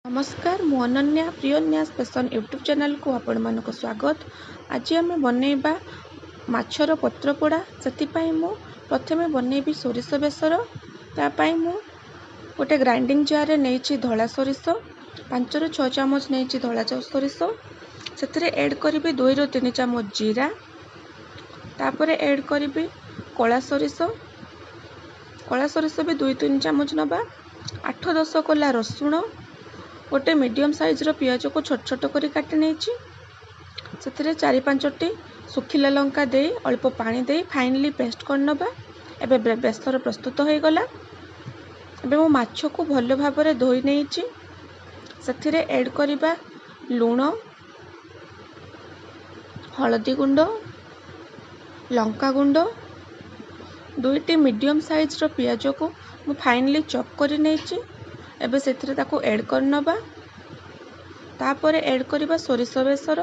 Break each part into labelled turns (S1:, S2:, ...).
S1: नमस्कार मु Ananya प्रियन्यास fashion YouTube channel को आपण मानक स्वागत। आज आम बनइबा माछर पत्रपोड़ा। से मु प्रथमे बनइबी सोरिष बेसर। तापाई मु गोटे ग्राइंडिंग जार रे नहीं धला सोरिष 5 ରୁ 6 चामच नहीं धला सोरिष। से ऐड करी 2 ରୁ 3 चामच जीरा। तापर ऐड करी कला सोरिष। कला सोरिष भी 2-3 चामच नबा। 8-10 कला रसुण। गोटे मीडियम साइज रो पियाज को छोट छोट करी काटी नहीं। से 4-5टी सुखिला लंका दे अल्प पानी दे फाइनली पेस्ट कर नबा। एबे बेसर प्रस्तुत हो गला। एबे मो माछ को भल भाव में धोई नहीं। से ऐड करिबा लूण, हलदी गुंड, लंका गुंड। 2टी मीडियम साइज रो पियाज को मु फाइनली चॉप करी नहीं। एबे से ताको ऐड कर नबा। तापर ऐड करिबा सोरिष बेसर।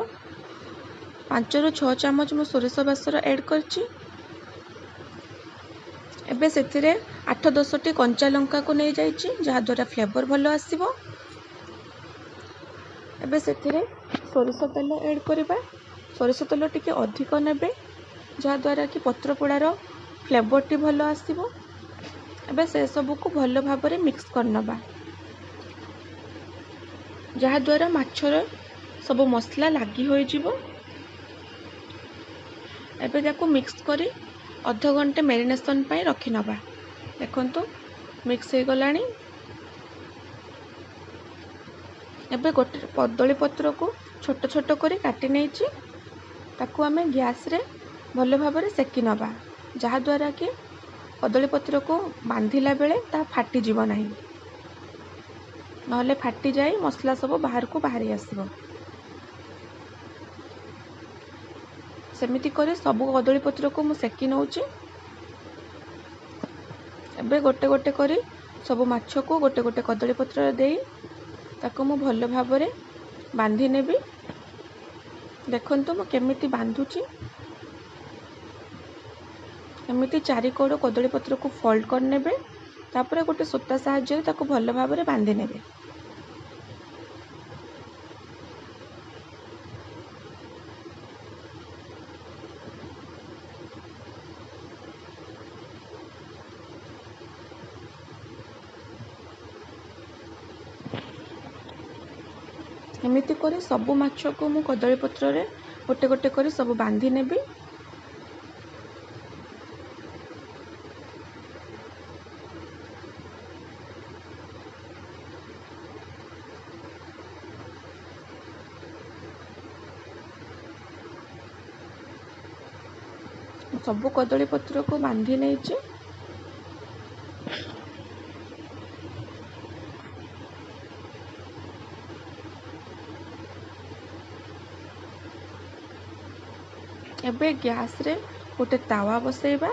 S1: 5 ରୁ 6 चामच मु सोरिष बेसर ऐड करछि। एबे से 8-10टी कंचा लंका को नहीं जाइछि जहा द्वारा फ्लेवर भलो आसीबो। एबे से सोरिष तेल ऐड करिबा। सोरिष तेल टिके अधिक नेबे जहा द्वारा कि पत्रपोड़ार फ्लेवर टी भलो आसीबो। एबे से सब को भलो भाव में मिक्स कर नबा जहा द्वारा माछर सब मसला लगी हो जिवो। एबे ताको मिक्स करी आधा घंटे मैरिनेशन पाई रखी नबा। देखंतु मिक्स हो गलानी। एबे गोटे कदली पत्र को छोट छोट करी काटी नहीं। ताको आमे गैस रे भलो भाव में सेकी नबा जहा द्वारा कि कदली पत्र को बांधिला बेले ता फाटी जीव नाही। नहले फाटी जाए मसला सब बाहर को बाहरी आसीबो। सेमिति करे सब कदली पत्र को मु सेकी नउची। एबे गोटे गोटे करी सब माछ को गोटे गोटे कदली पत्र देई ताको मु भलो भाव में बांधी नेबी। देखंतु मु केमिति बांधुची। एमिति 4 कोड़ कदली पत्र को फोल्ड कर नेबे। तापर गोटे सूता साहाय्य ताको भलो भाव में बांधी नेबे। एमिति करे सबु माछ को मु कदली पत्र रे गोटे गोटे करी सब बांधी नेबी। सबु कदली पत्र को बांधी नहीं। एबे गैस रे गोटे तावा बसैबा।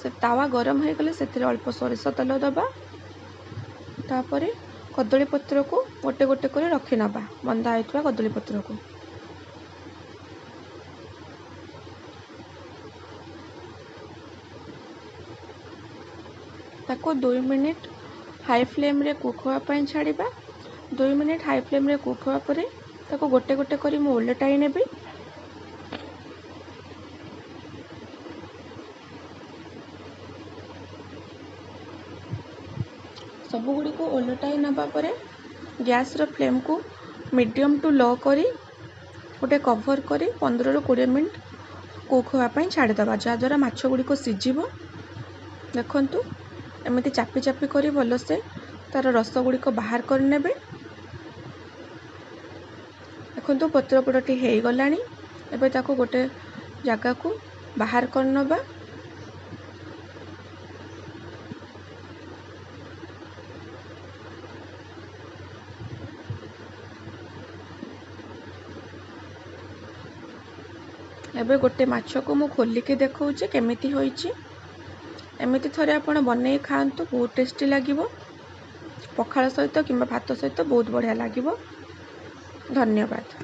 S1: से तावा गरम हो गले से अल्प सोरिष तेल दबा। तापरे कदली पत्र को गोटे गोटे कर रखी नबा बंधा होइतबा कदली पत्र को। ताको 2 मिनिट हाई फ्लेम रे कुक होआ पई छाड़ीबा। 2 मिनिट हाई फ्लेम रे कुक होआ परे ताको गोटे गोटे करी मु उलटाई नेबी। सबु गुडी को उलटाई नबा परे गैस रो फ्लेम को मीडियम टू लो करी गोटे कवर करी 15 ରୁ 20 मिनट कुक होआ पई छाड़ी दबा जहा द्वारा माछ गुडी को सिजिबो। देखंतु एमिति चापी चापी करी भलो से तार रस गुडी को बाहर कर नेबे। देखंतु पत्र पोड़ाटी हेई गलानी। एबे ताको गोटे जगह को बाहर कर नबा। एबे गोटे माछ को मु खोलिके देखौछि केमिति होइछि। एमिति थरे आपण बनै खांतु बहुत टेस्टी लागिवो। पखाळ सहित किंबा भात सहित बहुत बढ़िया लागिवो। धन्यवाद।